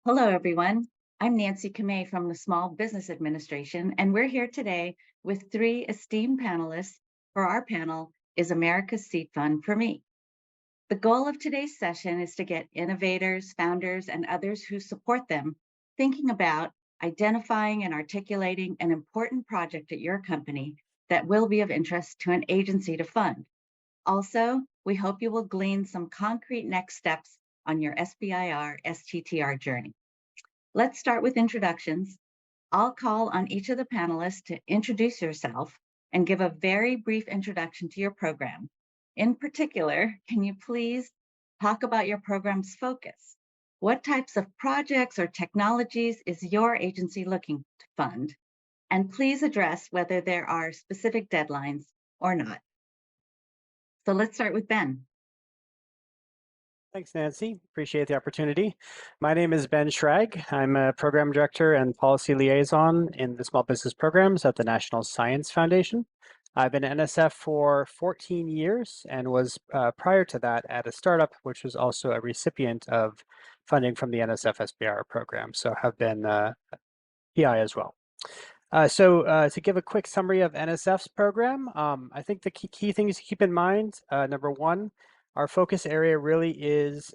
Hello, everyone. I'm Nancy Kamei from the Small Business Administration, and we're here today with three esteemed panelists for our panel, Is America's Seed Fund for Me? The goal of today's session is to get innovators, founders, and others who support them thinking about identifying and articulating an important project at your company that will be of interest to an agency to fund. Also, we hope you will glean some concrete next steps on your SBIR STTR journey. Let's start with introductions. I'll call on each of the panelists to introduce yourself and give a very brief introduction to your program. In particular, can you please talk about your program's focus? What types of projects or technologies is your agency looking to fund? And please address whether there are specific deadlines or not. So let's start with Ben. Thanks, Nancy. Appreciate the opportunity. My name is Ben Schrag. I'm a program director and policy liaison in the small business programs at the National Science Foundation. I've been at NSF for 14 years and was prior to that at a startup, which was also a recipient of funding from the NSF SBIR program. So have been PI as well. To give a quick summary of NSF's program, I think the key things to keep in mind, number one, our focus area really is,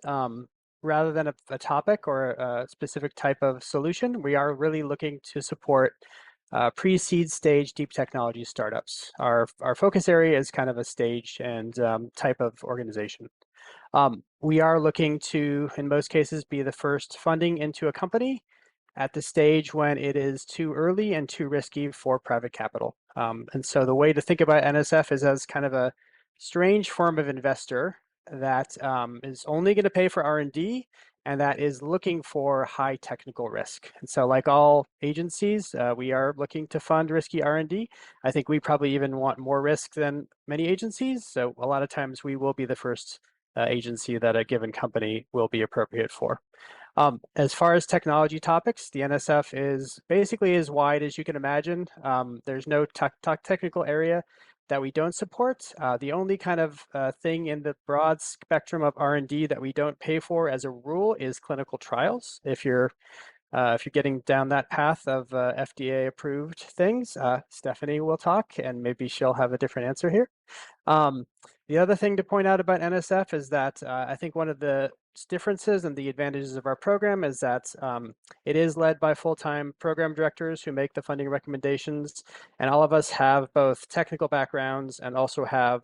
rather than a topic or a specific type of solution, we are really looking to support pre-seed stage deep technology startups. Our focus area is kind of a stage and type of organization. We are looking to, in most cases, be the first funding into a company at the stage when it is too early and too risky for private capital. And so the way to think about NSF is as kind of a strange form of investor that is only going to pay for R&D and that is looking for high technical risk. And so like all agencies, we are looking to fund risky R&D. I think we probably even want more risk than many agencies. So a lot of times we will be the first agency that a given company will be appropriate for. As far as technology topics, the NSF is basically as wide as you can imagine. There's no technical area that we don't support. The only kind of thing in the broad spectrum of R&D that we don't pay for as a rule is clinical trials. If you're getting down that path of FDA approved things, Stephanie will talk and maybe she'll have a different answer here. The other thing to point out about NSF is that I think one of the differences and the advantages of our program is that it is led by full-time program directors who make the funding recommendations, and all of us have both technical backgrounds and also have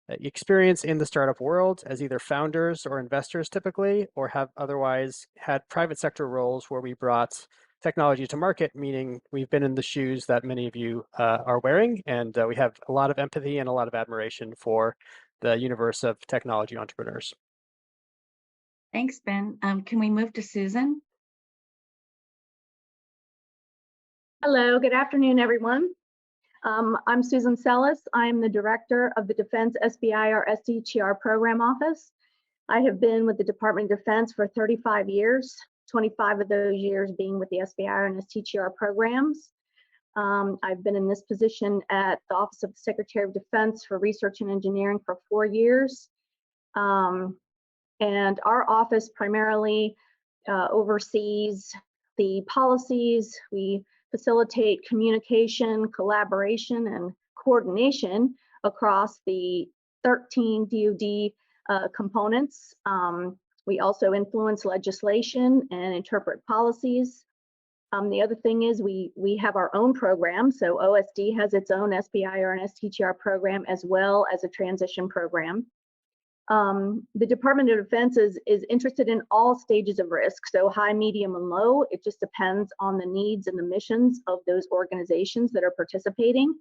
experience in the startup world as either founders or investors typically, or have otherwise had private sector roles where we brought technology to market, meaning we've been in the shoes that many of you are wearing, and we have a lot of empathy and a lot of admiration for the universe of technology entrepreneurs. Thanks, Ben. Can we move to Susan? Hello, good afternoon, everyone. I'm Susan Celis. I'm the director of the Defense SBIR STTR program office. I have been with the Department of Defense for 35 years, 25 of those years being with the SBIR and STTR programs. I've been in this position at the Office of the Secretary of Defense for Research and Engineering for 4 years. And our office primarily oversees the policies. We facilitate communication, collaboration, and coordination across the 13 DoD components. We also influence legislation and interpret policies. The other thing is we have our own program. So OSD has its own SBIR and STTR program as well as a transition program. The Department of Defense is interested in all stages of risk, so high, medium, and low. It just depends on the needs and the missions of those organizations that are participating.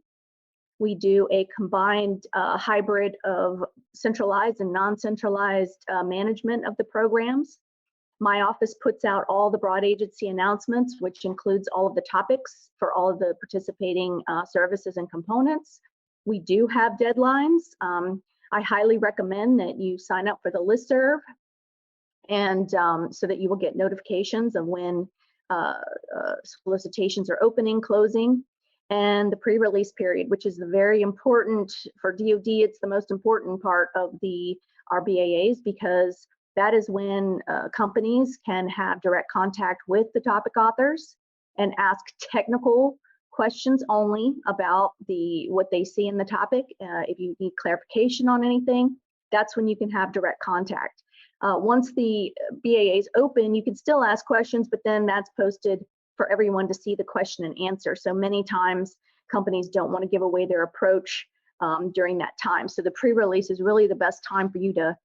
We do a combined hybrid of centralized and non-centralized management of the programs. My office puts out all the broad agency announcements, which includes all of the topics for all of the participating services and components. We do have deadlines. I highly recommend that you sign up for the listserv, and so that you will get notifications of when solicitations are opening, closing, and the pre-release period, which is very important for DoD. It's the most important part of the RBAAs because that is when companies can have direct contact with the topic authors and ask technical questions only about what they see in the topic. If you need clarification on anything, that's when you can have direct contact. Once the BAA is open, you can still ask questions, but then that's posted for everyone to see the question and answer. So many times companies don't want to give away their approach during that time. So the pre-release is really the best time for you to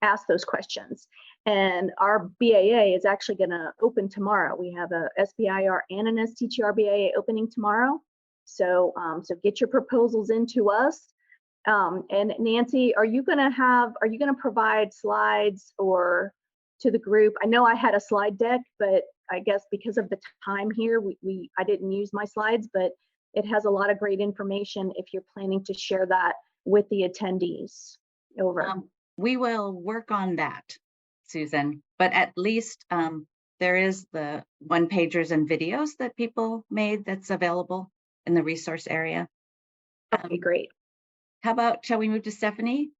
ask those questions. And our BAA is actually going to open tomorrow. We have a SBIR and an STTR BAA opening tomorrow. So get your proposals into us. And Nancy, are you going to provide slides or to the group? I know I had a slide deck, but I guess because of the time here, I didn't use my slides, but it has a lot of great information if you're planning to share that with the attendees. Over. We will work on that, Susan, but at least there is the one-pagers and videos that people made that's available in the resource area. Okay, great. How about, shall we move to Stephanie?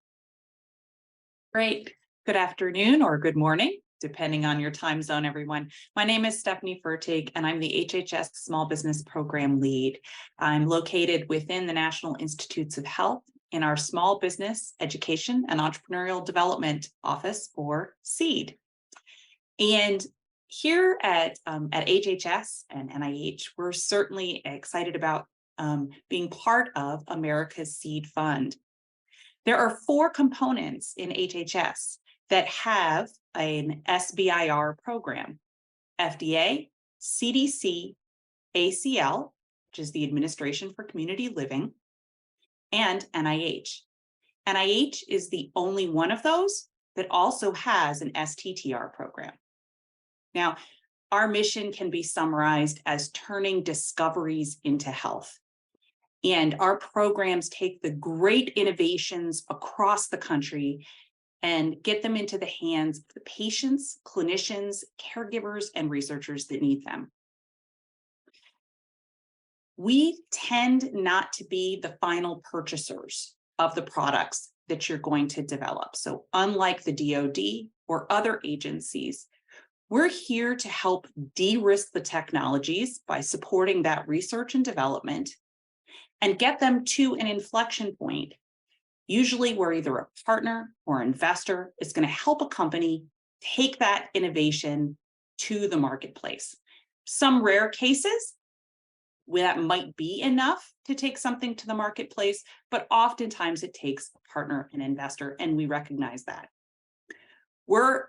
Great. Good afternoon or good morning, depending on your time zone, everyone. My name is Stephanie Fertig, and I'm the HHS Small Business Program Lead. I'm located within the National Institutes of Health in our Small Business Education and Entrepreneurial Development Office, or SEED. And here at HHS and NIH, we're certainly excited about being part of America's Seed Fund. There are 4 components in HHS that have an SBIR program: FDA, CDC, ACL, which is the Administration for Community Living, and NIH. NIH is the only one of those that also has an STTR program. Now, our mission can be summarized as turning discoveries into health. And our programs take the great innovations across the country and get them into the hands of the patients, clinicians, caregivers, and researchers that need them. We tend not to be the final purchasers of the products that you're going to develop. So unlike the DoD or other agencies, we're here to help de-risk the technologies by supporting that research and development and get them to an inflection point, usually where either a partner or investor is going to help a company take that innovation to the marketplace. Some rare cases where that might be enough to take something to the marketplace, but oftentimes it takes a partner and investor, and we recognize that. We're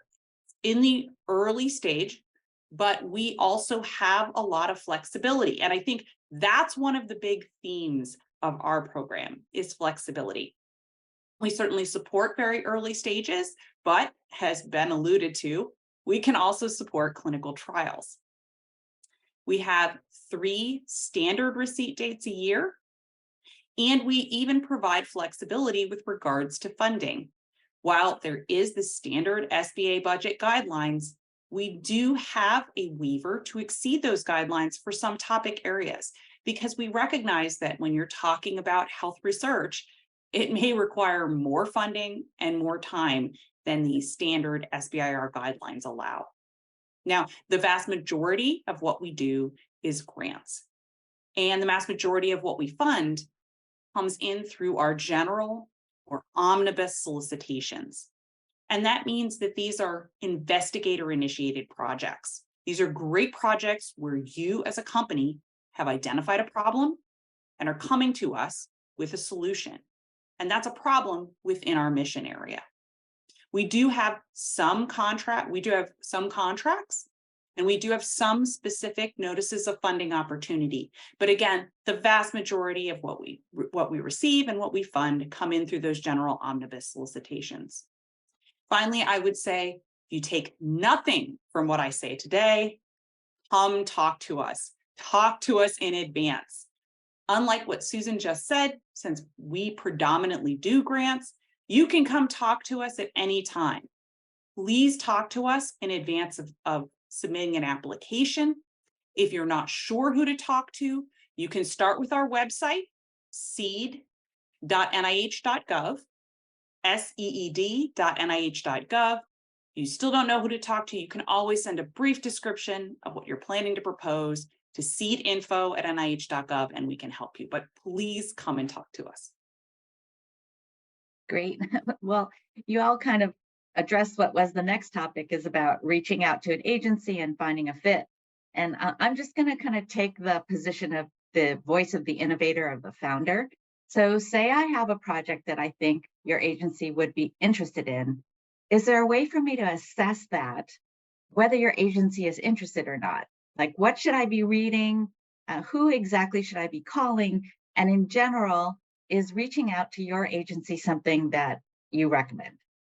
in the early stage, but we also have a lot of flexibility. And I think that's one of the big themes of our program is flexibility. We certainly support very early stages, but has been alluded to, we can also support clinical trials. We have 3 standard receipt dates a year, and we even provide flexibility with regards to funding. While there is the standard SBA budget guidelines, we do have a waiver to exceed those guidelines for some topic areas, because we recognize that when you're talking about health research, it may require more funding and more time than the standard SBIR guidelines allow. Now, the vast majority of what we do is grants, and the vast majority of what we fund comes in through our general or omnibus solicitations. And that means that these are investigator-initiated projects. These are great projects where you as a company have identified a problem and are coming to us with a solution. And that's a problem within our mission area. We do have some contracts, and we do have some specific notices of funding opportunity. But again, the vast majority of what we receive and what we fund come in through those general omnibus solicitations. Finally, I would say, if you take nothing from what I say today, come talk to us. Talk to us in advance. Unlike what Susan just said, since we predominantly do grants, you can come talk to us at any time. Please talk to us in advance of submitting an application. If you're not sure who to talk to, you can start with our website, seed.nih.gov, seed.nih.gov. You still don't know who to talk to, you can always send a brief description of what you're planning to propose to seedinfo@nih.gov and we can help you. But please come and talk to us. Great. Well, you all kind of addressed what was the next topic, is about reaching out to an agency and finding a fit. And I'm just going to kind of take the position of the voice of the innovator, of the founder. So say I have a project that I think your agency would be interested in. Is there a way for me to assess that, whether your agency is interested or not? Like, what should I be reading? Who exactly should I be calling? And in general, is reaching out to your agency something that you recommend?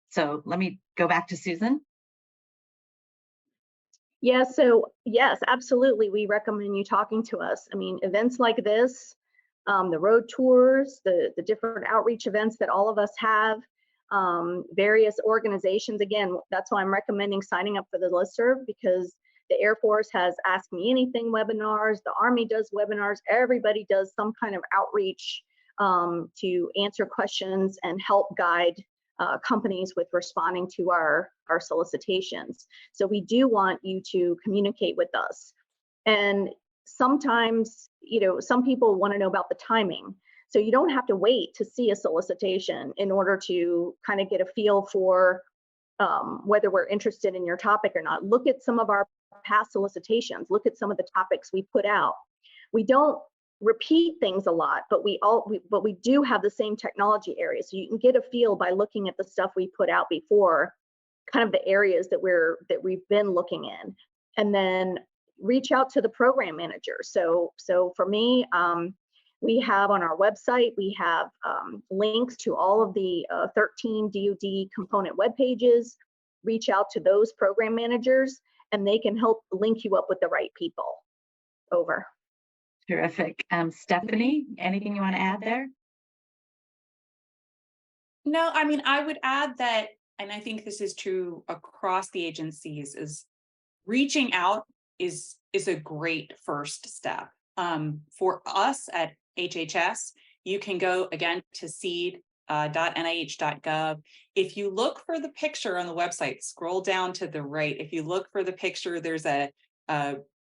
So let me go back to Susan. Yeah, so yes, absolutely. We recommend you talking to us. I mean, events like this, the road tours, the different outreach events that all of us have, various organizations. Again, that's why I'm recommending signing up for the listserv, because the Air Force has Ask Me Anything webinars, the Army does webinars, everybody does some kind of outreach to answer questions and help guide companies with responding to our solicitations. So we do want you to communicate with us. And sometimes, you know, some people want to know about the timing. So you don't have to wait to see a solicitation in order to kind of get a feel for whether we're interested in your topic or not. Look at some of our past solicitations. Look at some of the topics we put out. We don't repeat things a lot, but we do have the same technology areas. So you can get a feel by looking at the stuff we put out before, kind of the areas that we've been looking in, and then reach out to the program manager. So for me, we have on our website, we have links to all of the 13 DoD component web pages. Reach out to those program managers and they can help link you up with the right people. Over. Terrific. Stephanie, anything you want to add there? No, I mean, I would add that, and I think this is true across the agencies, is reaching out is a great first step. For us at HHS, you can go again to seed.nih.gov. If you look for the picture on the website, scroll down to the right. If you look for the picture, there's a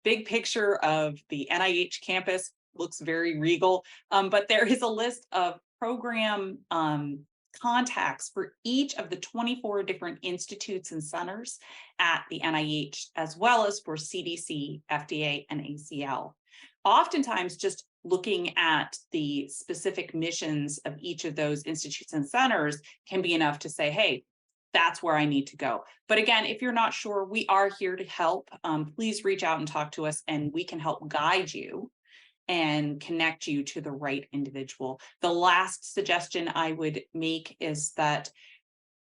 big picture of the NIH campus, looks very regal, but there is a list of program contacts for each of the 24 different institutes and centers at the NIH, as well as for CDC, FDA, and ACL. Oftentimes, just looking at the specific missions of each of those institutes and centers can be enough to say, hey, that's where I need to go. But again, if you're not sure, we are here to help. Please reach out and talk to us and we can help guide you and connect you to the right individual. The last suggestion I would make is that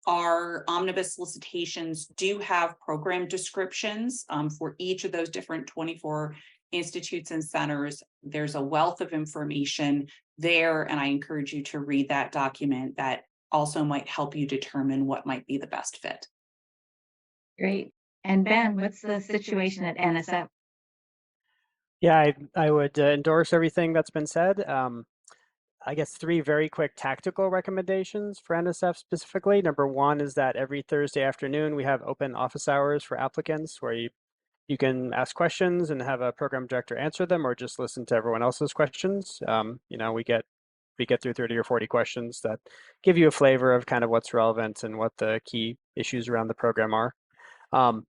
our omnibus solicitations do have program descriptions for each of those different 24 institutes and centers. There's a wealth of information there, and I encourage you to read that document. That also might help you determine what might be the best fit. Great. And Ben, what's the situation at NSF? Yeah, I would endorse everything that's been said. I guess 3 very quick tactical recommendations for NSF specifically. Number 1 is that every Thursday afternoon we have open office hours for applicants where you can ask questions and have a program director answer them, or just listen to everyone else's questions. You know, we get through 30 or 40 questions that give you a flavor of kind of what's relevant and what the key issues around the program are.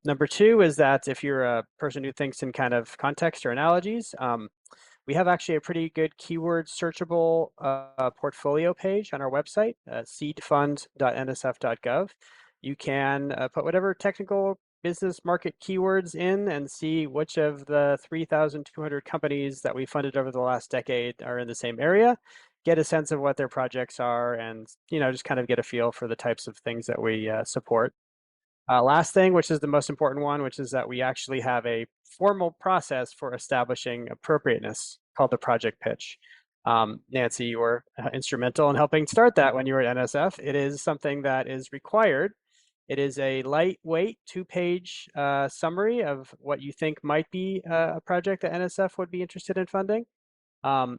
Number 2 is that if you're a person who thinks in kind of context or analogies, we have actually a pretty good keyword searchable portfolio page on our website, seedfund.nsf.gov. You can put whatever technical business market keywords in and see which of the 3,200 companies that we funded over the last decade are in the same area, get a sense of what their projects are, and just kind of get a feel for the types of things that we support. Last thing, which is the most important one, which is that we actually have a formal process for establishing appropriateness called the project pitch. Nancy, you were instrumental in helping start that when you were at NSF. It is something that is required. It is a lightweight 2-page summary of what you think might be a project that NSF would be interested in funding.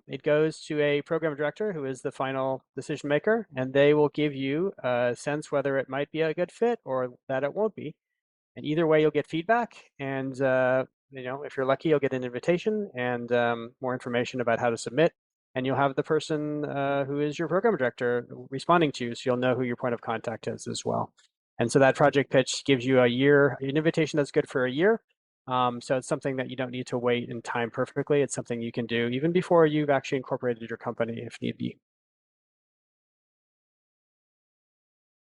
it goes to a program director who is the final decision maker, and they will give you a sense whether it might be a good fit or that it won't be. And either way, you'll get feedback, and if you're lucky, you'll get an invitation and more information about how to submit. And you'll have the person who is your program director responding to you, so you'll know who your point of contact is as well. And so that project pitch gives you an invitation that's good for a year. So it's something that you don't need to wait and time perfectly. It's something you can do even before you've actually incorporated your company if need be.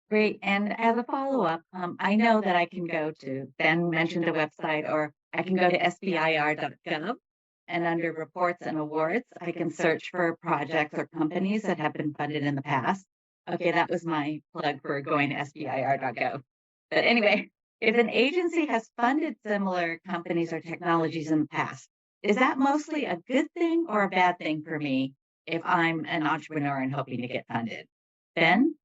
Great. And as a follow-up, I know that I can go to, Ben mentioned a website, or I can go to SBIR.gov, and under reports and awards, I can search for projects or companies that have been funded in the past. Okay, that was my plug for going to SBIR.gov. But anyway, if an agency has funded similar companies or technologies in the past, is that mostly a good thing or a bad thing for me if I'm an entrepreneur and hoping to get funded? Ben?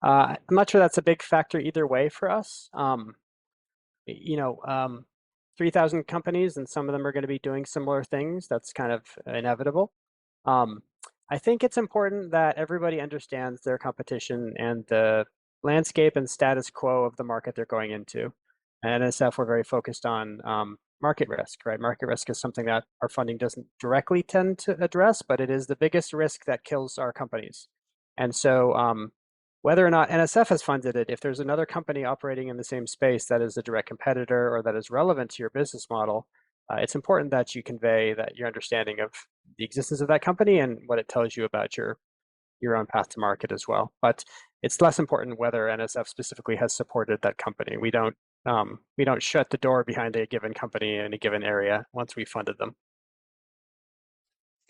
I'm not sure that's a big factor either way for us. 3,000 companies, and some of them are going to be doing similar things. That's kind of inevitable. I think it's important that everybody understands their competition and the landscape and status quo of the market they're going into. And at NSF, we're very focused on market risk, right? Market risk is something that our funding doesn't directly tend to address, but it is the biggest risk that kills our companies. And so whether or not NSF has funded it, if there's another company operating in the same space that is a direct competitor or that is relevant to your business model, it's important that you convey that your understanding of the existence of that company and what it tells you about your own path to market as well. But it's less important whether NSF specifically has supported that company. We don't shut the door behind a given company in a given area once we've funded them.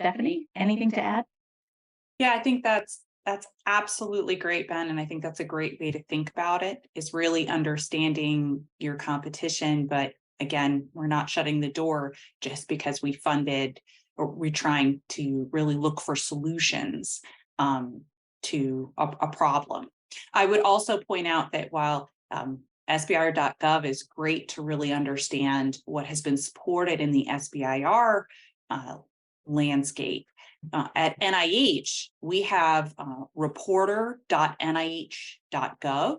Stephanie, anything to add? Yeah, I think that's absolutely great, Ben. And I think that's a great way to think about it, is really understanding your competition. But again, we're not shutting the door just because we funded, or we're trying to really look for solutions to a problem. I would also point out that while SBIR.gov is great to really understand what has been supported in the SBIR landscape, at NIH, we have reporter.nih.gov.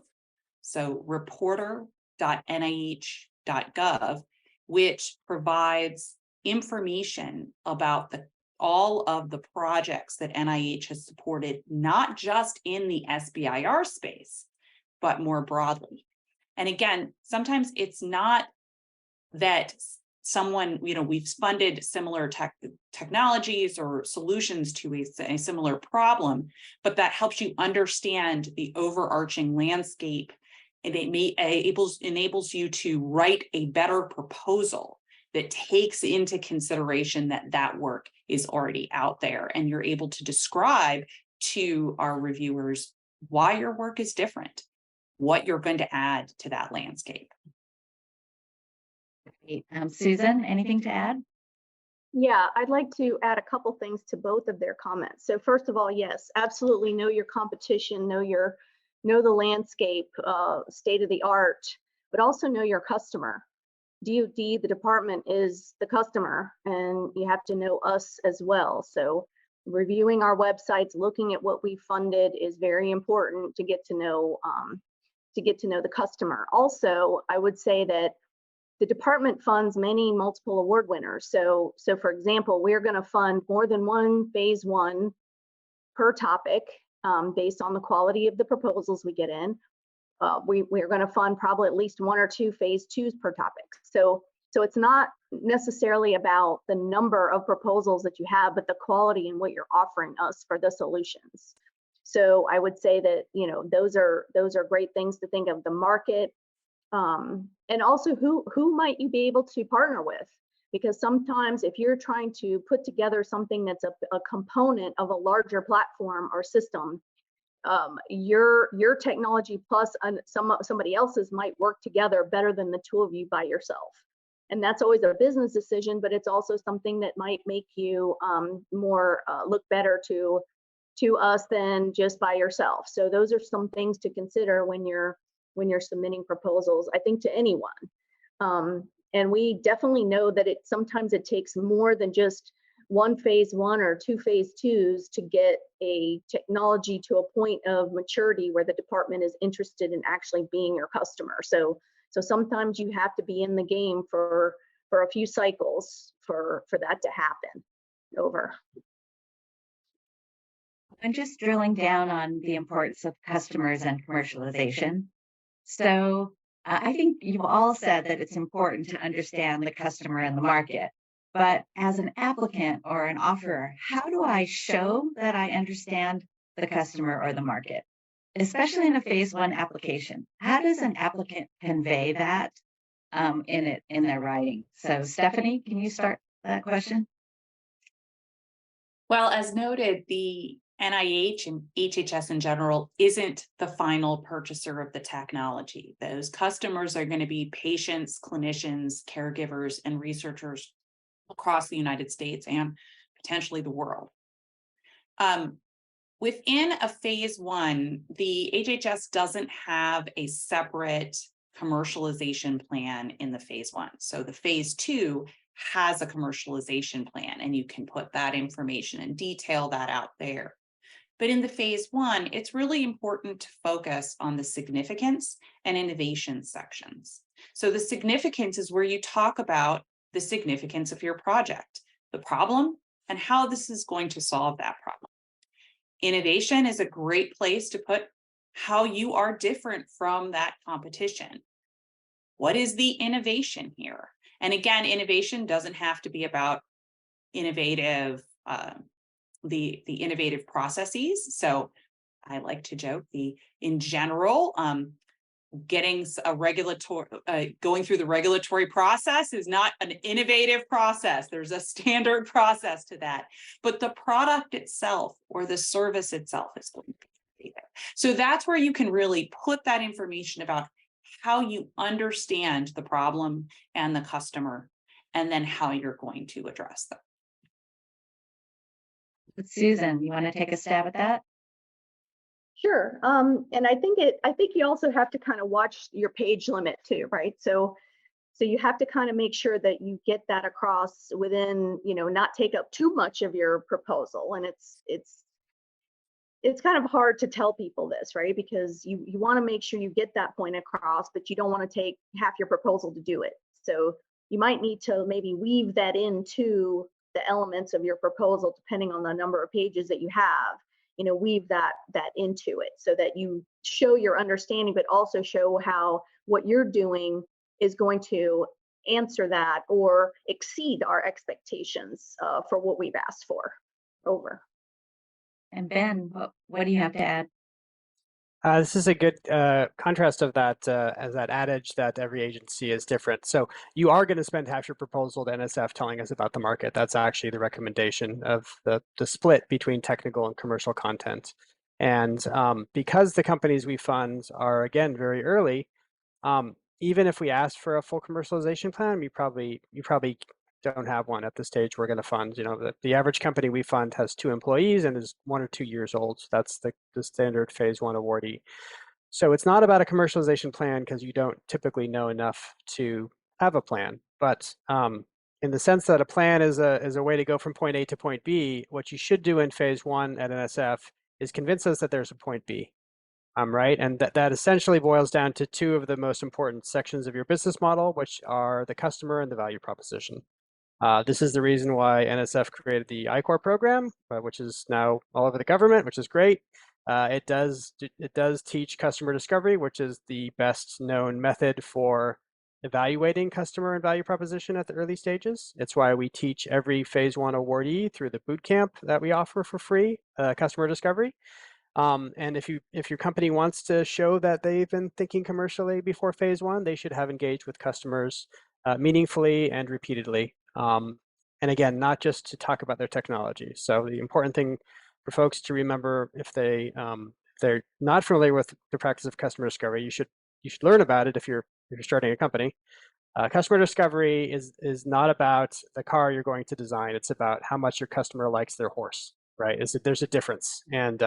So reporter.nih.gov, which provides information about all of the projects that NIH has supported, not just in the SBIR space, but more broadly. And again, sometimes it's not that someone, we've funded similar technologies or solutions to a similar problem, but that helps you understand the overarching landscape, and it enables you to write a better proposal that takes into consideration that work is already out there, and you're able to describe to our reviewers why your work is different, what you're going to add to that landscape. Susan, anything to add? Yeah, I'd like to add a couple things to both of their comments. So first of all, yes, absolutely know your competition, know the landscape, state of the art, but also know your customer. DoD, the department, is the customer, and you have to know us as well. So reviewing our websites, looking at what we funded is very important to get to know the customer. Also, I would say that the department funds many multiple award winners. So for example, we're going to fund more than one phase one per topic based on the quality of the proposals we get in. We're going to fund probably at least one or two phase twos per topic. So it's not necessarily about the number of proposals that you have, but the quality and what you're offering us for the solutions. So I would say that, those are great things to think of: the market, and also who might you be able to partner with? Because sometimes if you're trying to put together something that's a component of a larger platform or system, your technology plus somebody else's might work together better than the two of you by yourself. And that's always a business decision, but it's also something that might make you more look better to us than just by yourself. So those are some things to consider when you're submitting proposals, I think, to anyone. And we definitely know that sometimes it takes more than just one phase one or two phase twos to get a technology to a point of maturity where the department is interested in actually being your customer. So sometimes you have to be in the game for a few cycles for that to happen. Over. I'm just drilling down on the importance of customers and commercialization. So I think you've all said that it's important to understand the customer and the market. But as an applicant or an offerer, how do I show that I understand the customer or the market, especially in a phase one application? How does an applicant convey that in their writing? So Stephanie, can you start that question? Well, as noted, the NIH and HHS in general isn't the final purchaser of the technology. Those customers are going to be patients, clinicians, caregivers, and researchers across the United States and potentially the world. Within a phase one, the HHS doesn't have a separate commercialization plan in the phase one. So the phase two has a commercialization plan, and you can put that information and detail that out there. But in the phase one, it's really important to focus on the significance and innovation sections. So the significance is where you talk about the significance of your project, the problem, and how this is going to solve that problem. Innovation is a great place to put how you are different from that competition. What is the innovation here? And again, innovation doesn't have to be about innovative, the innovative processes. So I like to joke, in general, getting a regulatory, going through the regulatory process is not an innovative process. There's a standard process to that, but the product itself or the service itself is going to be there. So that's where you can really put that information about how you understand the problem and the customer, and then how you're going to address them. Susan, you want to take a stab at that? Sure. And I think you also have to kind of watch your page limit too, right? So you have to kind of make sure that you get that across within, not take up too much of your proposal. And it's kind of hard to tell people this, right? Because you want to make sure you get that point across, but you don't want to take half your proposal to do it. So you might need to maybe weave that into the elements of your proposal, depending on the number of pages that you have, weave that into it so that you show your understanding, but also show how what you're doing is going to answer that or exceed our expectations for what we've asked for. Over. And Ben, what do you have to add? This is a good contrast of that, as that adage that every agency is different. So you are going to spend half your proposal to NSF telling us about the market. That's actually the recommendation of the split between technical and commercial content. And because the companies we fund are, again, very early, even if we ask for a full commercialization plan, you probably don't have one at the stage we're going to fund. The average company we fund has 2 employees and is 1 or 2 years old. That's the standard phase 1 awardee. So it's not about a commercialization plan because you don't typically know enough to have a plan. But in the sense that a plan is a way to go from point A to point B, what you should do in phase 1 at NSF is convince us that there's a point B. Right, and that essentially boils down to 2 of the most important sections of your business model, which are the customer and the value proposition. This is the reason why NSF created the I-Corps program, which is now all over the government, which is great. It does teach customer discovery, which is the best known method for evaluating customer and value proposition at the early stages. It's why we teach every phase 1 awardee through the boot camp that we offer for free, customer discovery. And if your company wants to show that they've been thinking commercially before phase 1, they should have engaged with customers meaningfully and repeatedly. And again, not just to talk about their technology. So the important thing for folks to remember, if they're not familiar with the practice of customer discovery, you should learn about it if you're starting a company. Customer discovery is not about the car you're going to design. It's about how much your customer likes their horse, right? There's a difference, and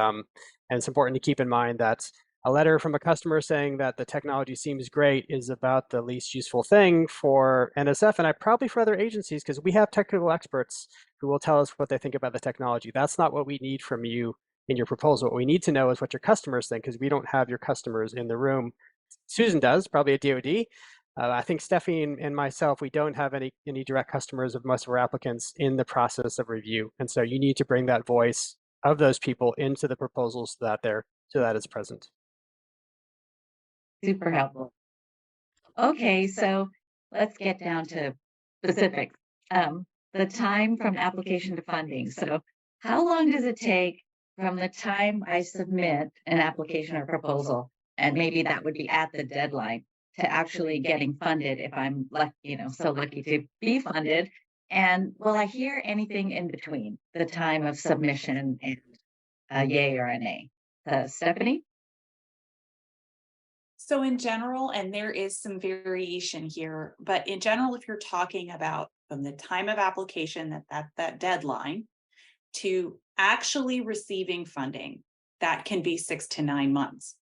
it's important to keep in mind that A letter from a customer saying that the technology seems great is about the least useful thing for NSF and probably for other agencies, because we have technical experts who will tell us what they think about the technology. That's not what we need from you in your proposal. What we need to know is what your customers think, because we don't have your customers in the room. Susan does, probably at DoD. I think Stephanie and myself, we don't have any direct customers of most of our applicants in the process of review. And so you need to bring that voice of those people into the proposals so that it's present. Super helpful. Okay, so let's get down to specifics. The time from application to funding. So how long does it take from the time I submit an application or proposal, and maybe that would be at the deadline, to actually getting funded if I'm lucky, so lucky to be funded? And will I hear anything in between the time of submission and a yay or a nay? Stephanie? So in general, and there is some variation here, but in general, if you're talking about from the time of application, that deadline, to actually receiving funding, that can be 6 to 9 months.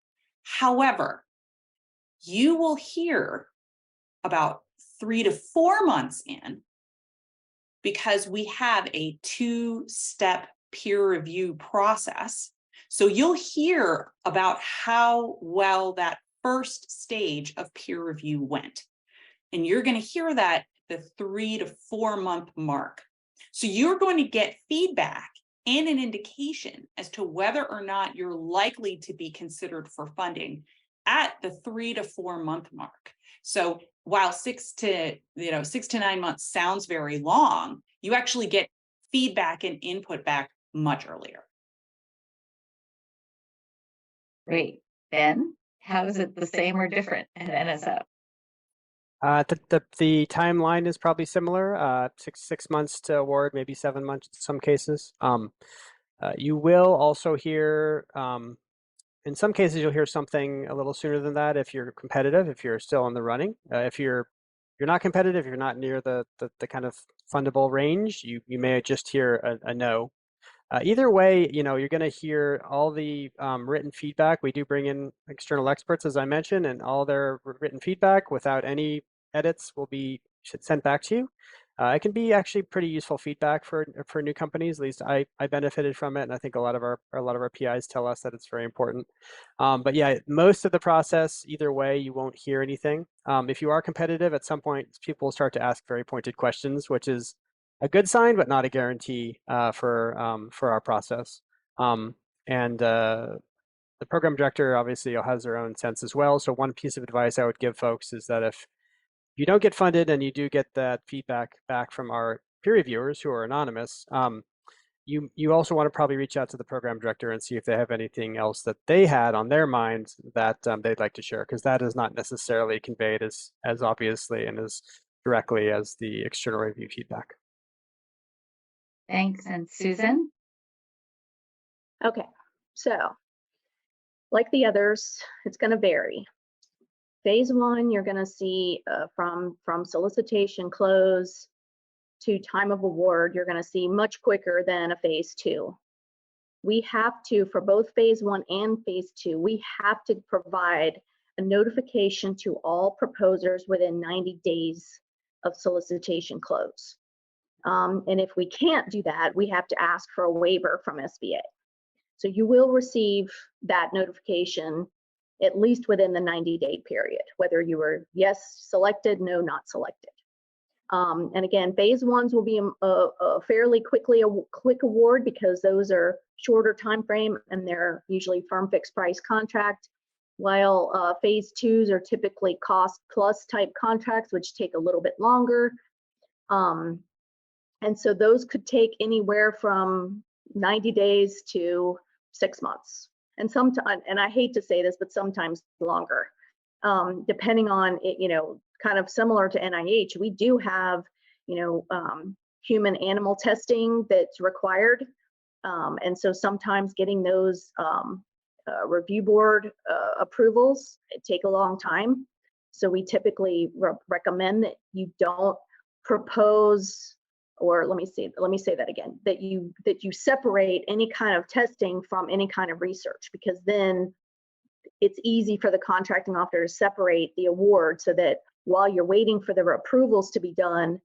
However, you will hear about 3 to 4 months in, because we have a 2-step peer review process. So you'll hear about how well that first stage of peer review went. And you're going to hear that the 3 to 4 month mark. So you're going to get feedback and an indication as to whether or not you're likely to be considered for funding at the 3 to 4 month mark. So while 6 to 9 months sounds very long, you actually get feedback and input back much earlier. Great. Ben, how is it the same or different at NSF? The timeline is probably similar, 6 months to award, maybe 7 months in some cases. You will also hear, in some cases, you'll hear something a little sooner than that if you're competitive, if you're still in the running. If you're not competitive, you're not near the kind of fundable range, you may just hear a no. Either way, you're going to hear all the written feedback. We do bring in external experts, as I mentioned, and all their written feedback without any edits will be sent back to you. It can be actually pretty useful feedback for new companies. At least I benefited from it, and I think a lot of our PIs tell us that it's very important. But yeah, most of the process, either way, you won't hear anything. If you are competitive, at some point, people will start to ask very pointed questions, which is a good sign, but not a guarantee for our process. And the program director obviously has their own sense as well. So one piece of advice I would give folks is that if you don't get funded and you do get that feedback back from our peer reviewers who are anonymous, you also want to probably reach out to the program director and see if they have anything else that they had on their mind that they'd like to share, because that is not necessarily conveyed as obviously and as directly as the external review feedback. Thanks. And Susan? Okay, so like the others, it's going to vary. Phase 1, you're going to see from solicitation close to time of award, you're going to see much quicker than a phase 2. We have to, for both phase 1 and phase 2, we have to provide a notification to all proposers within 90 days of solicitation close. And if we can't do that, we have to ask for a waiver from SBA. So you will receive that notification at least within the 90-day period, whether you were yes selected, no not selected. And again, phase 1s will be a fairly quick award, because those are shorter time frame and they're usually firm fixed price contract, while phase 2s are typically cost plus type contracts, which take a little bit longer. And so those could take anywhere from 90 days to 6 months. And sometimes, and I hate to say this, but sometimes longer, depending on it, kind of similar to NIH, we do have, human animal testing that's required. And so sometimes getting those review board approvals take a long time. So we typically recommend that you don't propose, or let me say that again, that you separate any kind of testing from any kind of research, because then it's easy for the contracting officer to separate the award so that while you're waiting for the approvals to be done,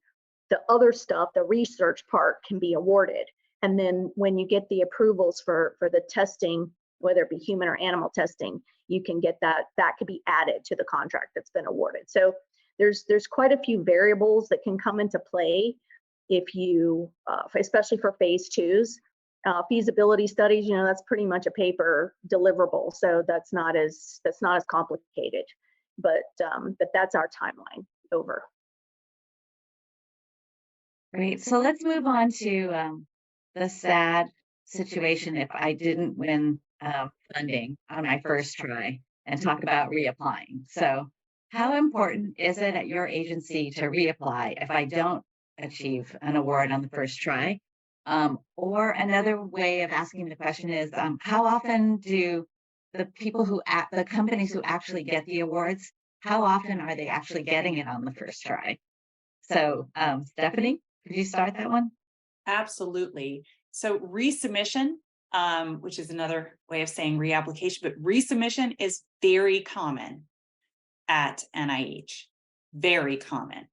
the other stuff, the research part, can be awarded. And then when you get the approvals for the testing, whether it be human or animal testing, you can get that could be added to the contract that's been awarded. So there's quite a few variables that can come into play if you, especially for phase twos. Feasibility studies, that's pretty much a paper deliverable, so that's not as complicated. But that's our timeline. Over. Great. So let's move on to the sad situation if I didn't win funding on my first try, and talk about reapplying. So how important is it at your agency to reapply if I don't achieve an award on the first try? Or another way of asking the question is, how often do the companies who actually get the awards, how often are they actually getting it on the first try? So Stephanie, could you start that one? Absolutely. So resubmission, which is another way of saying reapplication, but resubmission is very common at NIH, very common.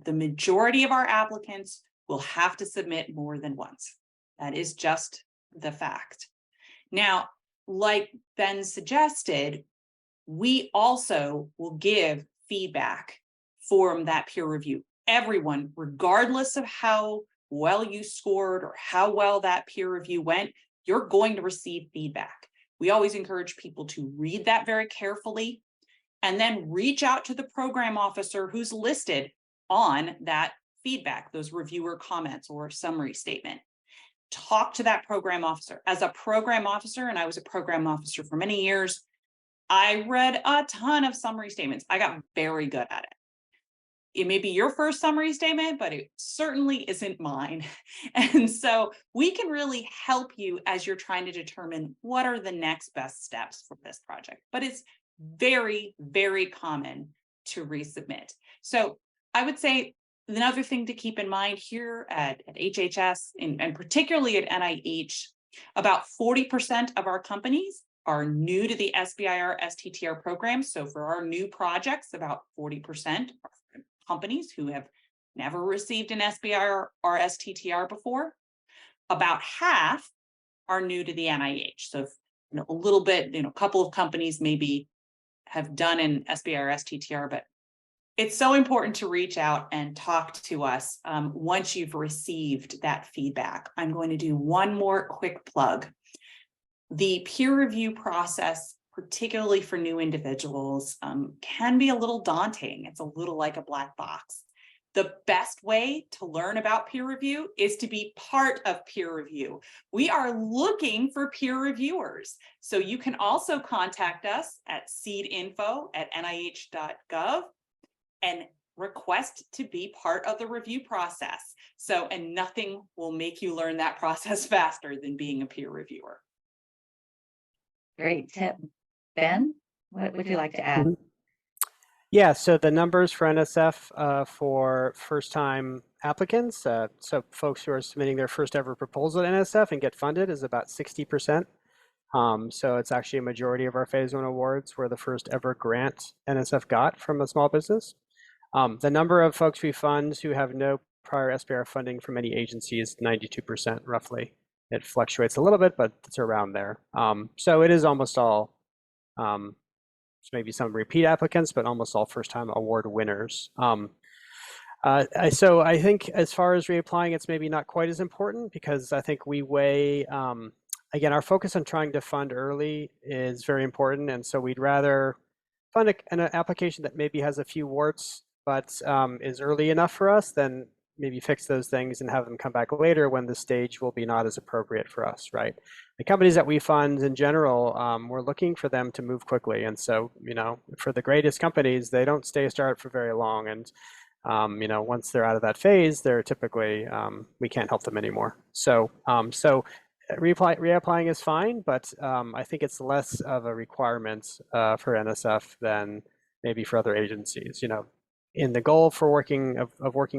The majority of our applicants will have to submit more than once. That is just the fact. Now, like Ben suggested, we also will give feedback from that peer review. Everyone, regardless of how well you scored or how well that peer review went, you're going to receive feedback. We always encourage people to read that very carefully and then reach out to the program officer who's listed on that feedback, those reviewer comments or summary statement. Talk to that program officer. As a program officer, and I was a program officer for many years, I read a ton of summary statements. I got very good at it. It may be your first summary statement, but it certainly isn't mine. And so we can really help you as you're trying to determine what are the next best steps for this project. But it's very, very common to resubmit. So I would say another thing to keep in mind here at HHS, and particularly at NIH, about 40% of our companies are new to the SBIR STTR program. So for our new projects, about 40% are companies who have never received an SBIR or STTR before. About half are new to the NIH. So a little bit, a couple of companies maybe have done an SBIR STTR, but it's so important to reach out and talk to us once you've received that feedback. I'm going to do one more quick plug. The peer review process, particularly for new individuals, can be a little daunting. It's a little like a black box. The best way to learn about peer review is to be part of peer review. We are looking for peer reviewers. So you can also contact us at seedinfo@nih.gov and request to be part of the review process. And nothing will make you learn that process faster than being a peer reviewer. Great tip. Ben, what would you like to add? Yeah, so the numbers for NSF for first-time applicants, so folks who are submitting their first ever proposal to NSF and get funded, is about 60%. So it's actually a majority of our phase 1 awards were the first ever grant NSF got from a small business. The number of folks we fund who have no prior SBIR funding from any agency is 92% roughly. It fluctuates a little bit, but it's around there. So it is almost all, maybe some repeat applicants, but almost all first-time award winners. So I think as far as reapplying, it's maybe not quite as important because I think we weigh, again, our focus on trying to fund early is very important. And so we'd rather fund an application that maybe has a few warts, but is early enough for us than maybe fix those things and have them come back later when the stage will be not as appropriate for us, right? The companies that we fund in general, we're looking for them to move quickly. And so, for the greatest companies, they don't stay a startup for very long. And, once they're out of that phase, they're typically, we can't help them anymore. So reapplying is fine, but I think it's less of a requirement for NSF than maybe for other agencies. In the goal for working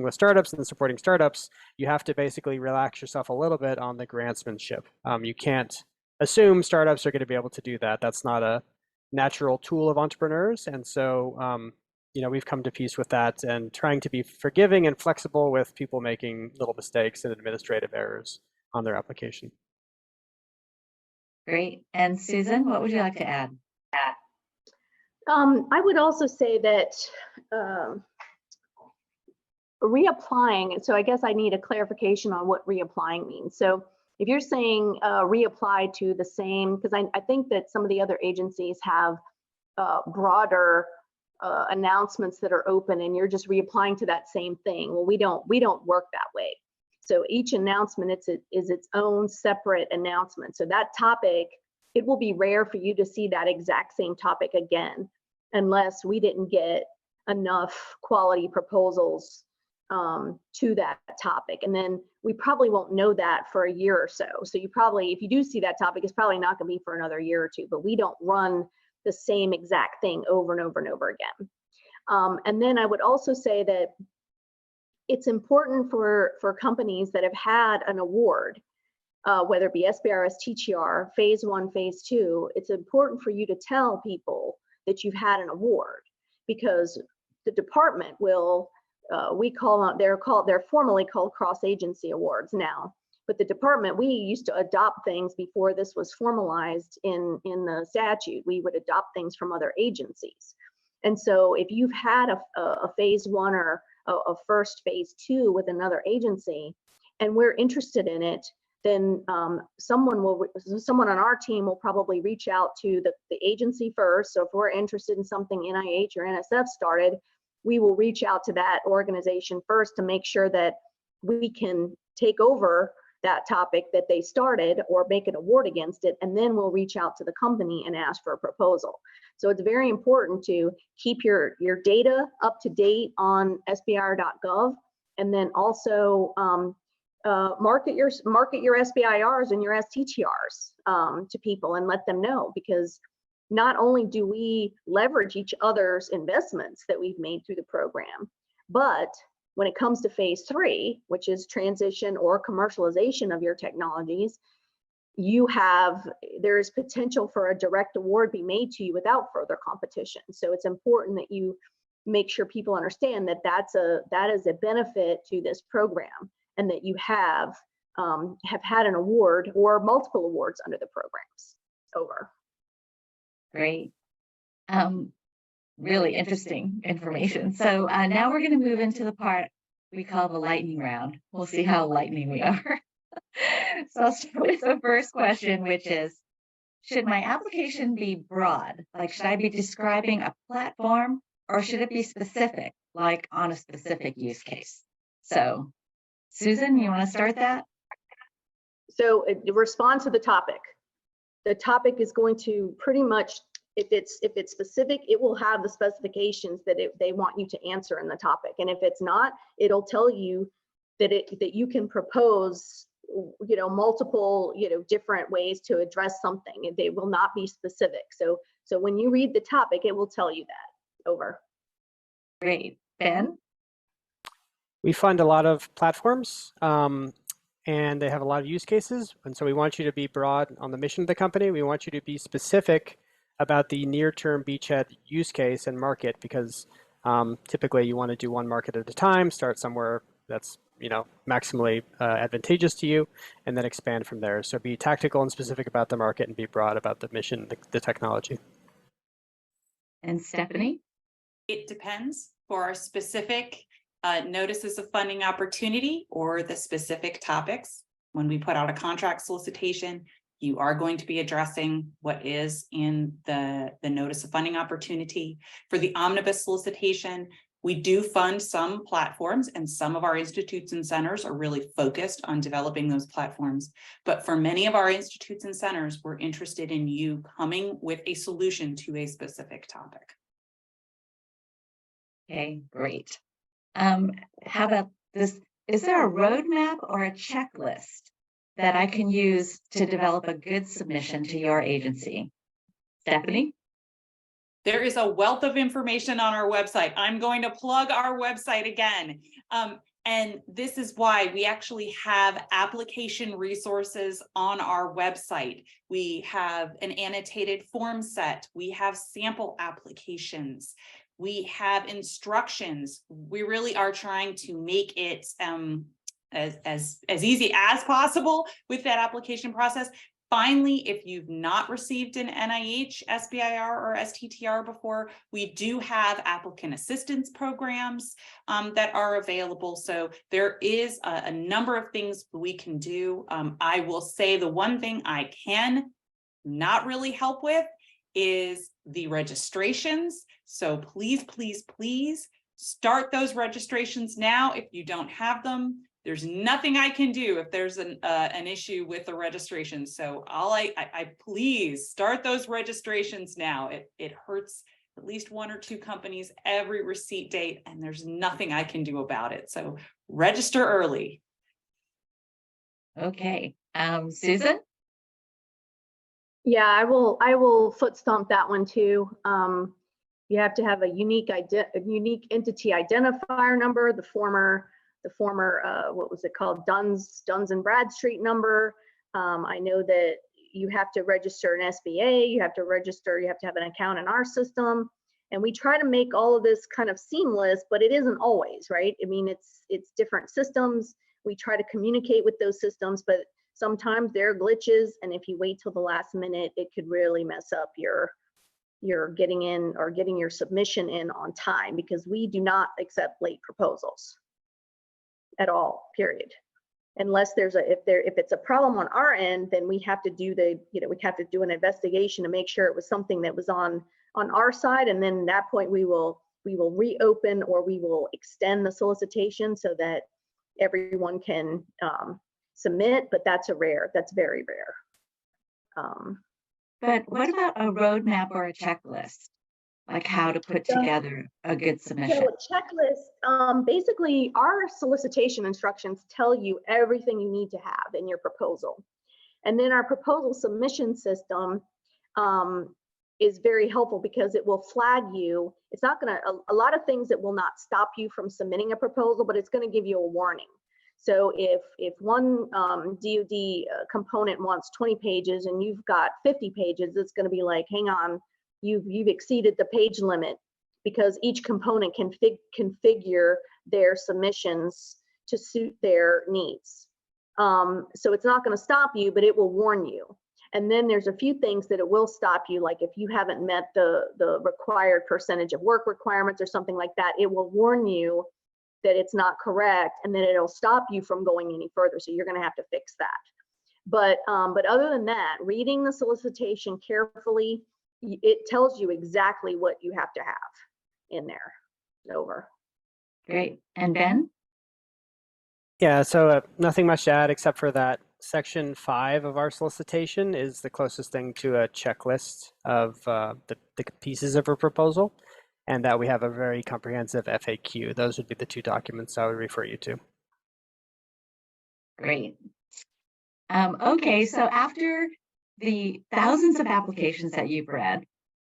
with startups and supporting startups, you have to basically relax yourself a little bit on the grantsmanship. You can't assume startups are going to be able to do that. That's not a natural tool of entrepreneurs. And so, we've come to peace with that and trying to be forgiving and flexible with people making little mistakes and administrative errors on their application. Great. And Susan, what would you like to add? I would also say that reapplying, and so I guess I need a clarification on what reapplying means. So if you're saying reapply to the same, because I think that some of the other agencies have broader announcements that are open and you're just reapplying to that same thing. Well, we don't work that way. So each announcement is its own separate announcement. So that topic, it will be rare for you to see that exact same topic again, unless we didn't get enough quality proposals to that topic. And then we probably won't know that for a year or so. So you probably, if you do see that topic, it's probably not gonna be for another year or two, but we don't run the same exact thing over and over and over again. And then I would also say that it's important for companies that have had an award, whether it be SBIR, STTR, phase 1, phase 2, it's important for you to tell people that you've had an award, because the department will, they're formally called cross-agency awards now. But the department, we used to adopt things before this was formalized in the statute. We would adopt things from other agencies. And so if you've had a phase 1 or a first phase 2 with another agency, and we're interested in it, then someone on our team will probably reach out to the agency first. So if we're interested in something NIH or NSF started, we will reach out to that organization first to make sure that we can take over that topic that they started or make an award against it, and then we'll reach out to the company and ask for a proposal. So it's very important to keep your data up to date on SBIR.gov, and then also market your SBIRs and your STTRs to people and let them know, because not only do we leverage each other's investments that we've made through the program, but when it comes to phase 3, which is transition or commercialization of your technologies, there is potential for a direct award be made to you without further competition. So it's important that you make sure people understand that that is a benefit to this program, and that you have had an award or multiple awards under the programs. Over. Great. Really interesting information. So now we're going to move into the part we call the lightning round. We'll see how lightning we are. So I'll start with the first question, which is, should my application be broad? Like, should I be describing a platform, or should it be specific, like on a specific use case? So Susan, you want to start that? So respond to the topic. The topic is going to pretty much, if it's specific, it will have the specifications that they want you to answer in the topic. And if it's not, it'll tell you that you can propose, multiple, different ways to address something, and they will not be specific. So when you read the topic, it will tell you that. Over. Great. Ben? We fund a lot of platforms, and they have a lot of use cases. And so we want you to be broad on the mission of the company. We want you to be specific about the near-term beachhead use case and market, because typically you want to do one market at a time, start somewhere that's maximally advantageous to you, and then expand from there. So be tactical and specific about the market, and be broad about the mission, the technology. And Stephanie? It depends. For our specific notices of funding opportunity or the specific topics, when we put out a contract solicitation, you are going to be addressing what is in the notice of funding opportunity. For the omnibus solicitation, we do fund some platforms, and some of our institutes and centers are really focused on developing those platforms. But for many of our institutes and centers, we're interested in you coming with a solution to a specific topic. Okay, great. How about this? Is there a roadmap or a checklist that I can use to develop a good submission to your agency? Stephanie? There is a wealth of information on our website. I'm going to plug our website again. And this is why we actually have application resources on our website. We have an annotated form set. We have sample applications. We have instructions. We really are trying to make it as easy as possible with that application process. Finally, if you've not received an NIH, SBIR, or STTR before, we do have applicant assistance programs that are available. So there is a number of things we can do. I will say the one thing I can not really help with is the registrations. So please, please, please start those registrations now if you don't have them. There's nothing I can do if there's an issue with the registration. So I please start those registrations now. It hurts at least 1 or 2 companies every receipt date, and there's nothing I can do about it. So register early. Okay, Susan? Yeah, I will foot stomp that one too. You have to have a unique entity identifier number, the former what was it called, Duns and Bradstreet number. I know that you have to register an SBA, you have to have an account in our system, and we try to make all of this kind of seamless, but it isn't always, right? I mean, it's different systems. We try to communicate with those systems, but sometimes there are glitches, and if you wait till the last minute, it could really mess up your getting in or getting your submission in on time, because we do not accept late proposals at all, period. Unless if it's a problem on our end, then we have to do we have to do an investigation to make sure it was something that was on our side, and then at that point we will reopen, or we will extend the solicitation so that everyone can submit, but that's very rare. But what about a roadmap or a checklist? Like how to put together a good submission? So a checklist, basically our solicitation instructions tell you everything you need to have in your proposal. And then our proposal submission system is very helpful because it will flag you. It's not gonna, a lot of things that will not stop you from submitting a proposal, but it's gonna give you a warning. So if one DoD component wants 20 pages and you've got 50 pages, it's gonna be like, hang on, you've exceeded the page limit, because each component can configure their submissions to suit their needs. So it's not going to stop you, but it will warn you. And then there's a few things that it will stop you, like if you haven't met the required percentage of work requirements or something like that, it will warn you that it's not correct, and then it'll stop you from going any further. So you're going to have to fix that. But other than that, reading the solicitation carefully, it tells you exactly what you have to have in there. Over. Great. And Ben? Yeah, so nothing much to add except for that section 5 of our solicitation is the closest thing to a checklist of the pieces of a proposal, and that we have a very comprehensive FAQ. Those would be the 2 documents I would refer you to. Great. Okay, so after the thousands of applications that you've read,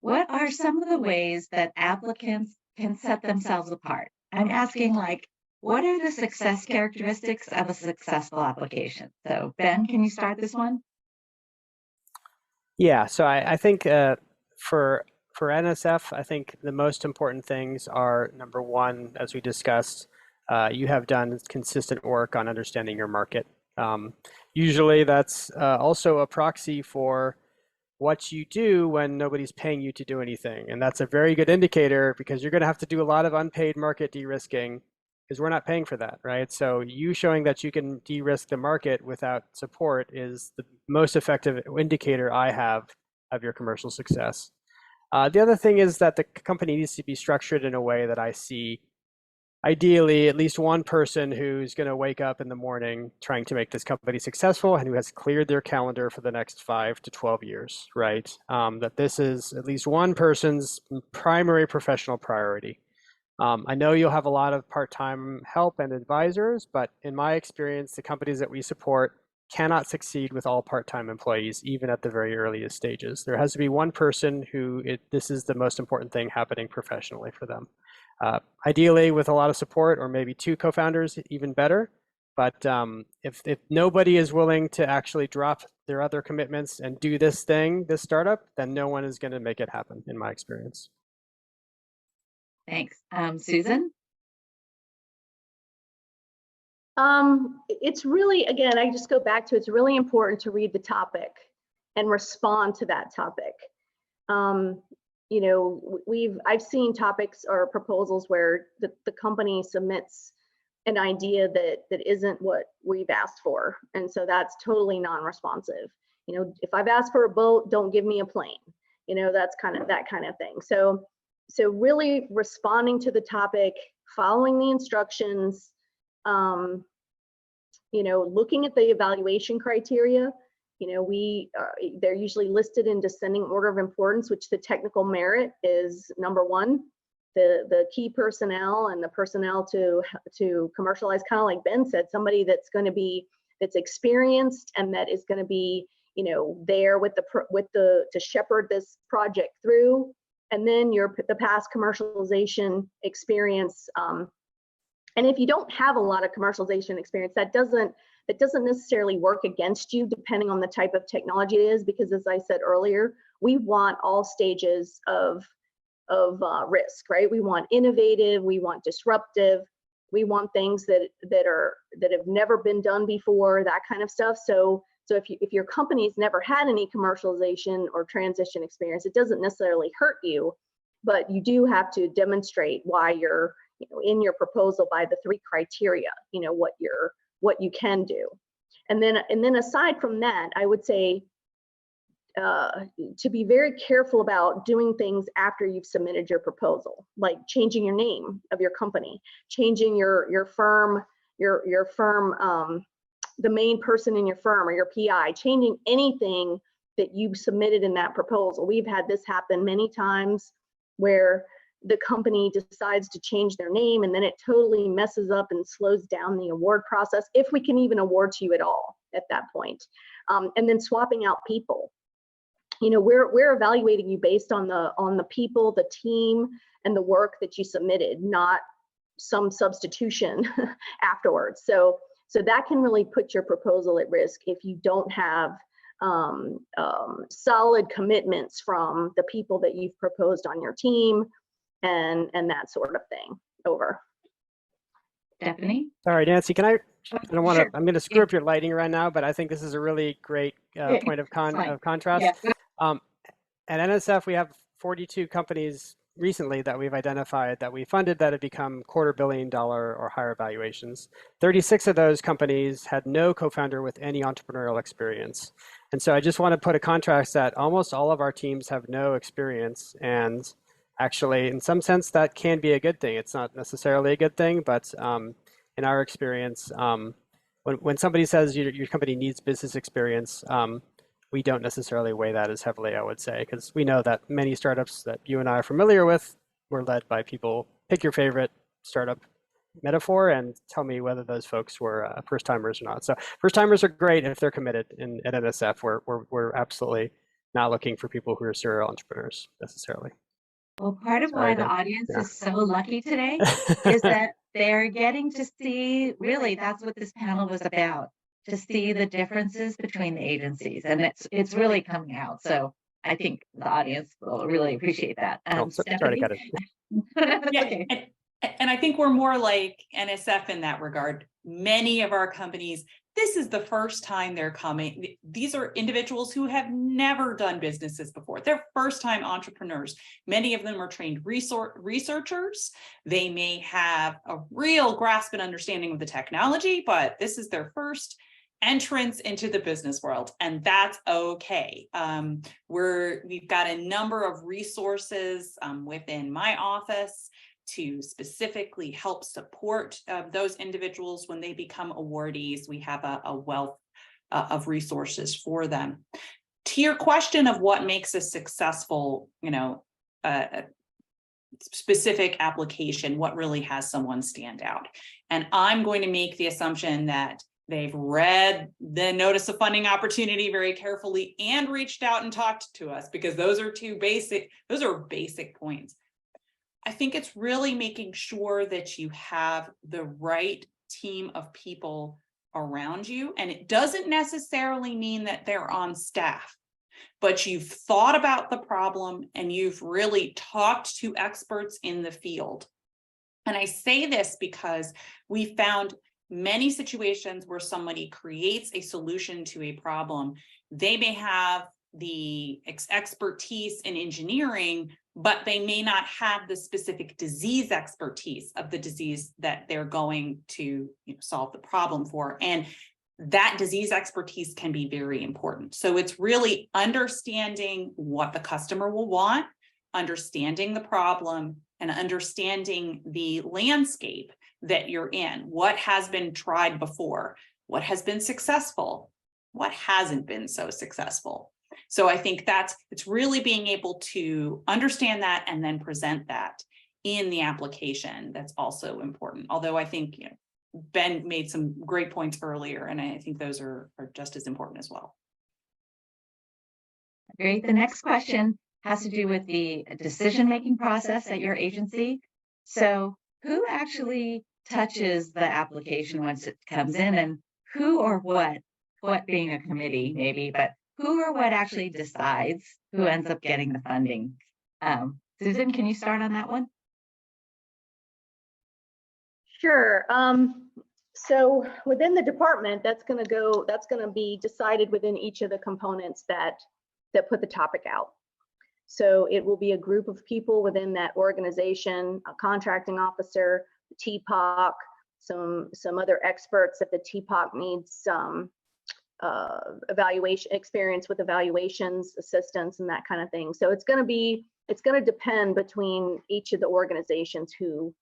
what are some of the ways that applicants can set themselves apart? I'm asking, like, what are the success characteristics of a successful application? So Ben, can you start this one? Yeah, so I think for NSF, I think the most important things are, number one, as we discussed, you have done consistent work on understanding your market. Usually that's also a proxy for what you do when nobody's paying you to do anything. And that's a very good indicator, because you're going to have to do a lot of unpaid market de-risking, because we're not paying for that, right? So you showing that you can de-risk the market without support is the most effective indicator I have of your commercial success. The other thing is that the company needs to be structured in a way that I see ideally at least one person who's going to wake up in the morning trying to make this company successful and who has cleared their calendar for the next 5 to 12 years, right? That this is at least one person's primary professional priority. I know you'll have a lot of part-time help and advisors, but in my experience, the companies that we support cannot succeed with all part-time employees, even at the very earliest stages. There has to be one person who this is the most important thing happening professionally for them. Ideally with a lot of support, or maybe 2 co-founders, even better. But if nobody is willing to actually drop their other commitments and do this thing, this startup, then no one is going to make it happen, in my experience. Thanks. Susan? It's really, again, I just go back to, it's really important to read the topic and respond to that topic. You know, I've seen topics or proposals where the company submits an idea that isn't what we've asked for, and so that's totally non-responsive. You know, if I've asked for a boat, don't give me a plane. You know, that's that kind of thing. So really responding to the topic, following the instructions, you know, looking at the evaluation criteria. You know, they're usually listed in descending order of importance, which the technical merit is number 1. The key personnel and the personnel to commercialize, kind of like Ben said, somebody that's experienced and that is going to be, you know, there to shepherd this project through, and then the past commercialization experience. And if you don't have a lot of commercialization experience, that doesn't necessarily work against you, depending on the type of technology it is, because as I said earlier, we want all stages of risk, right? We want innovative, we want disruptive, we want things that have never been done before, that kind of stuff. So if your company's never had any commercialization or transition experience, it doesn't necessarily hurt you, but you do have to demonstrate why you're, you know, in your proposal by the 3 criteria, you know, what you can do. And then aside from that, I would say to be very careful about doing things after you've submitted your proposal, like changing your name of your company, changing your firm, the main person in your firm or your PI, changing anything that you submitted in that proposal. We've had this happen many times where the company decides to change their name, and then it totally messes up and slows down the award process, if we can even award to you at all at that point. And then swapping out people. You know, we're evaluating you based on the people, the team, and the work that you submitted, not some substitution afterwards. So that can really put your proposal at risk if you don't have solid commitments from the people that you've proposed on your team, and that sort of thing. Over. Stephanie? Sorry, Nancy, can I don't want to, Sure. I'm going to screw up your lighting right now, but I think this is a really great point of contrast. Yeah. At NSF, we have 42 companies recently that we've identified that we funded that have become $250 million or higher valuations. 36 of those companies had no co-founder with any entrepreneurial experience. And so I just want to put a contrast that almost all of our teams have no experience. And actually, in some sense, that can be a good thing. It's not necessarily a good thing, but in our experience, when somebody says your company needs business experience, we don't necessarily weigh that as heavily, I would say, because we know that many startups that you and I are familiar with were led by people. Pick your favorite startup metaphor and tell me whether those folks were first-timers or not. So first-timers are great if they're committed. At NSF, we're absolutely not looking for people who are serial entrepreneurs necessarily. Well, part of why the audience is so lucky today is that they're getting to see, really, that's what this panel was about, to see the differences between the agencies, and it's really coming out. So I think the audience will really appreciate that. Sorry to cut it. Yeah, okay. and I think we're more like NSF in that regard. Many of our companies, this is the first time they're coming. These are individuals who have never done businesses before. They're first-time entrepreneurs. Many of them are trained researchers. They may have a real grasp and understanding of the technology, but this is their first entrance into the business world, and that's okay. We've got a number of resources within my office to specifically help support those individuals when they become awardees. We have a wealth of resources for them. To your question of what makes a successful, specific application, what really has someone stand out? And I'm going to make the assumption that they've read the notice of funding opportunity very carefully and reached out and talked to us, because those are basic points. I think it's really making sure that you have the right team of people around you. And it doesn't necessarily mean that they're on staff, but you've thought about the problem and you've really talked to experts in the field. And I say this because we found many situations where somebody creates a solution to a problem. They may have the expertise in engineering, but they may not have the specific disease expertise of the disease that they're going to solve the problem for. And that disease expertise can be very important. So it's really understanding what the customer will want, understanding the problem, and understanding the landscape that you're in. What has been tried before? What has been successful? What hasn't been so successful? So I think it's really being able to understand that and then present that in the application. That's also important. Although I think Ben made some great points earlier, and I think those are just as important as well. Great. The next question has to do with the decision-making process at your agency. So who actually touches the application once it comes in, and who or what being a committee maybe, but who or what actually decides who ends up getting the funding? Susan, can you start on that one? Sure. So within the department, that's going to be decided within each of the components that put the topic out. So it will be a group of people within that organization, a contracting officer, TPOC, some other experts if the TPOC needs some evaluation experience with evaluations, assistance, and that kind of thing. So it's going to depend between each of the organizations who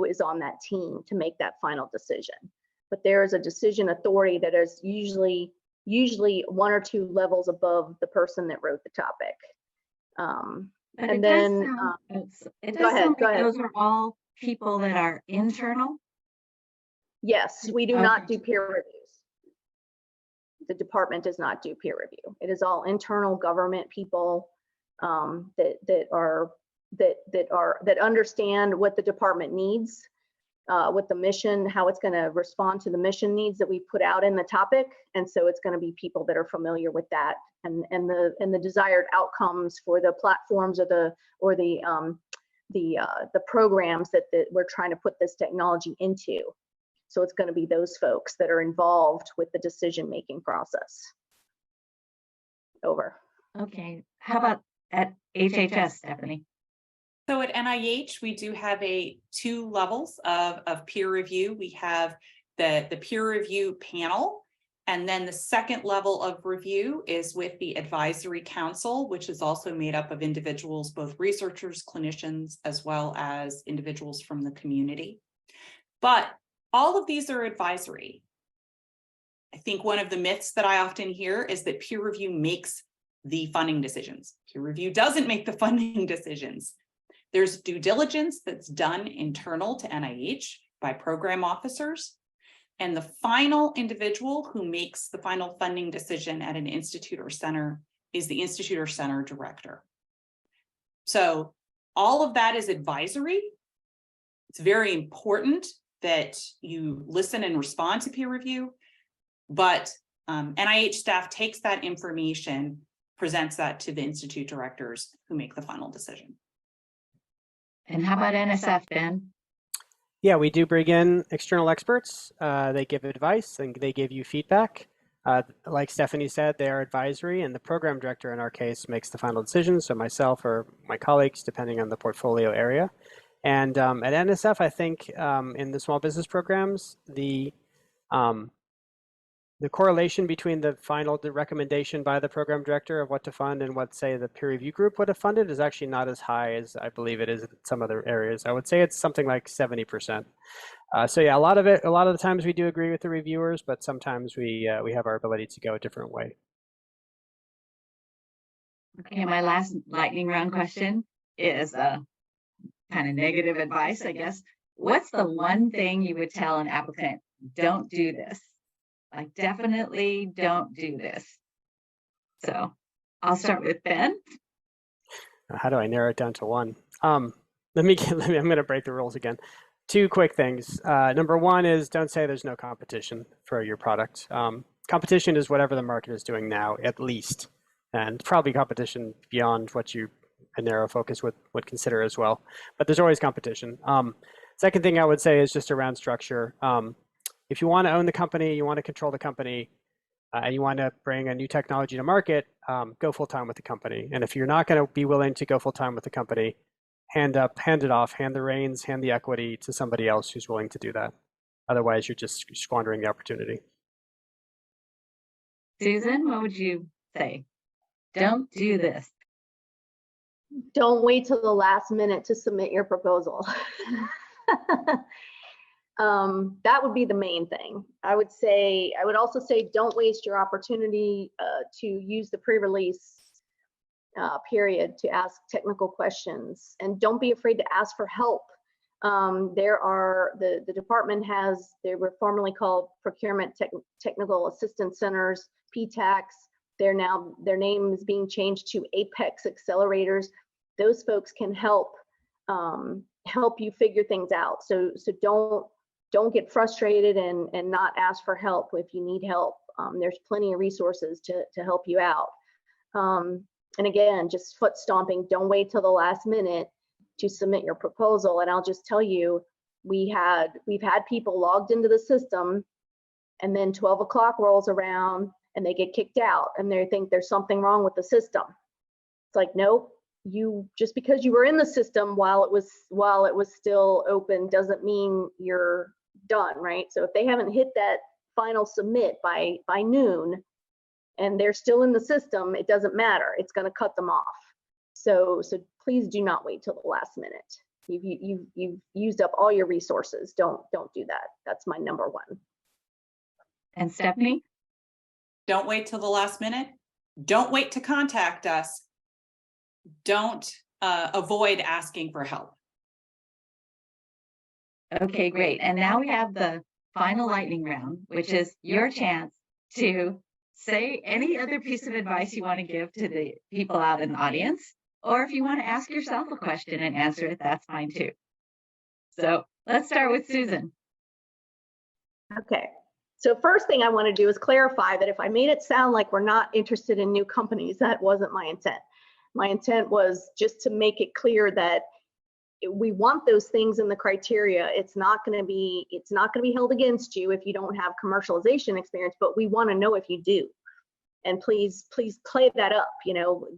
is on that team to make that final decision. But there is a decision authority that is usually one or two levels above the person that wrote the topic. And then it does sound like those are all people that are internal. Yes, we do not do peer reviews. The department does not do peer review. It is all internal government people that understand what the department needs, what the mission, how it's going to respond to the mission needs that we put out in the topic. And so it's going to be people that are familiar with that and the desired outcomes for the platforms or the programs that we're trying to put this technology into. So it's going to be those folks that are involved with the decision-making process. Over. Okay. How about at HHS, Stephanie? So at NIH, we do have two levels of peer review. We have the peer review panel, and then the second level of review is with the advisory council, which is also made up of individuals, both researchers, clinicians, as well as individuals from the community. But all of these are advisory. I think one of the myths that I often hear is that peer review makes the funding decisions. Peer review doesn't make the funding decisions. There's due diligence that's done internal to NIH by program officers. And the final individual who makes the final funding decision at an institute or center is the institute or center director. So all of that is advisory. It's very important that you listen and respond to peer review, but NIH staff takes that information, presents that to the institute directors who make the final decision. And how about NSF, Ben? Yeah, we do bring in external experts. They give advice and they give you feedback. Like Stephanie said, they are advisory, and the program director in our case makes the final decision. So myself or my colleagues, depending on the portfolio area. And at NSF, I think in the small business programs, the correlation between the final recommendation by the program director of what to fund and what, say, the peer review group would have funded is actually not as high as I believe it is in some other areas. I would say it's something like 70%. So yeah, a lot of the times we do agree with the reviewers, but sometimes we have our ability to go a different way. Okay, my last lightning round question is kind of negative advice, I guess. What's the one thing you would tell an applicant don't do this. Like, definitely don't do this. So I'll start with Ben. How do I narrow it down to one? I'm going to break the rules again. Two quick things. Number one is don't say there's no competition for your product. Competition is whatever the market is doing now, at least, and probably competition beyond what you a narrow focus would consider as well. But there's always competition. Second thing I would say is just around structure. If you want to own the company, you want to control the company, and you want to bring a new technology to market, go full time with the company. And if you're not going to be willing to go full time with the company, hand it off, hand the reins, hand the equity to somebody else who's willing to do that. Otherwise, you're just squandering the opportunity. Susan, what would you say? Don't do this. Don't wait till the last minute to submit your proposal. That would be the main thing. I would also say don't waste your opportunity to use the pre-release period to ask technical questions, and don't be afraid to ask for help. The department they were formerly called Procurement Technical Assistance Centers, PTACs. Their name is being changed to Apex Accelerators. Those folks can help you figure things out. So don't get frustrated and not ask for help if you need help. There's plenty of resources to help you out. And again, just foot stomping. Don't wait till the last minute to submit your proposal. And I'll just tell you, we've had people logged into the system, and then 12 o'clock rolls around and they get kicked out, and they think there's something wrong with the system. It's like, nope, just because you were in the system while it was still open doesn't mean you're done, right? So if they haven't hit that final submit by noon and they're still in the system, it doesn't matter. It's going to cut them off. So please do not wait till the last minute. You've used up all your resources. Don't do that. That's my number one. And Stephanie? Don't wait till the last minute. Don't wait to contact us. Don't avoid asking for help. Okay, great. And now we have the final lightning round, which is your chance to say any other piece of advice you want to give to the people out in the audience, or if you want to ask yourself a question and answer it, that's fine too. So let's start with Susan. Okay. So first thing I want to do is clarify that if I made it sound like we're not interested in new companies, that wasn't my intent. My intent was just to make it clear that we want those things in the criteria. It's not going to be held against you if you don't have commercialization experience, but we want to know if you do. And please play that up,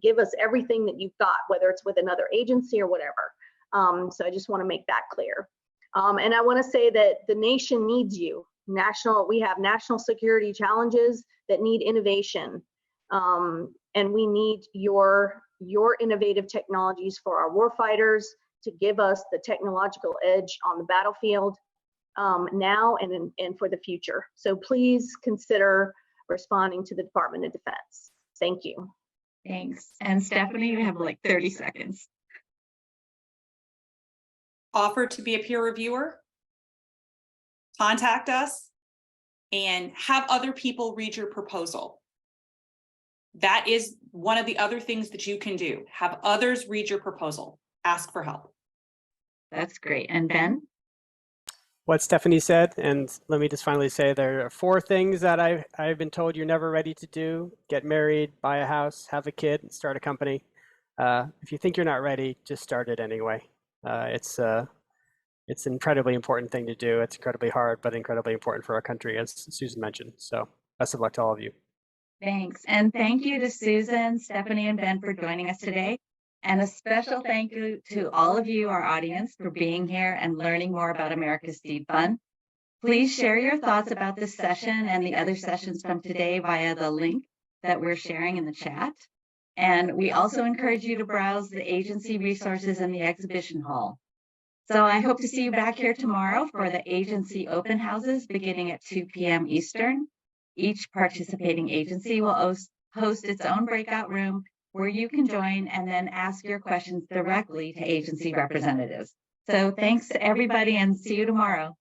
give us everything that you've got, whether it's with another agency or whatever. So I just want to make that clear. And I want to say that the nation needs you. We have national security challenges that need innovation. And we need your innovative technologies for our warfighters to give us the technological edge on the battlefield now and for the future. So please consider responding to the Department of Defense. Thank you. Thanks. And Stephanie, you have like 30 seconds. Offer to be a peer reviewer, contact us, and have other people read your proposal. That is one of the other things that you can do. Have others read your proposal. Ask for help. That's great. And Ben? What Stephanie said, and let me just finally say there are 4 things that I've been told you're never ready to do: get married, buy a house, have a kid, and start a company. If you think you're not ready, just start it anyway. It's an incredibly important thing to do. It's incredibly hard, but incredibly important for our country, as Susan mentioned. So best of luck to all of you. Thanks. And thank you to Susan, Stephanie, and Ben for joining us today. And a special thank you to all of you, our audience, for being here and learning more about America's Seed Fund. Please share your thoughts about this session and the other sessions from today via the link that we're sharing in the chat. And we also encourage you to browse the agency resources in the exhibition hall. So I hope to see you back here tomorrow for the agency open houses beginning at 2 p.m. Eastern. Each participating agency will host its own breakout room where you can join and then ask your questions directly to agency representatives. So thanks to everybody and see you tomorrow.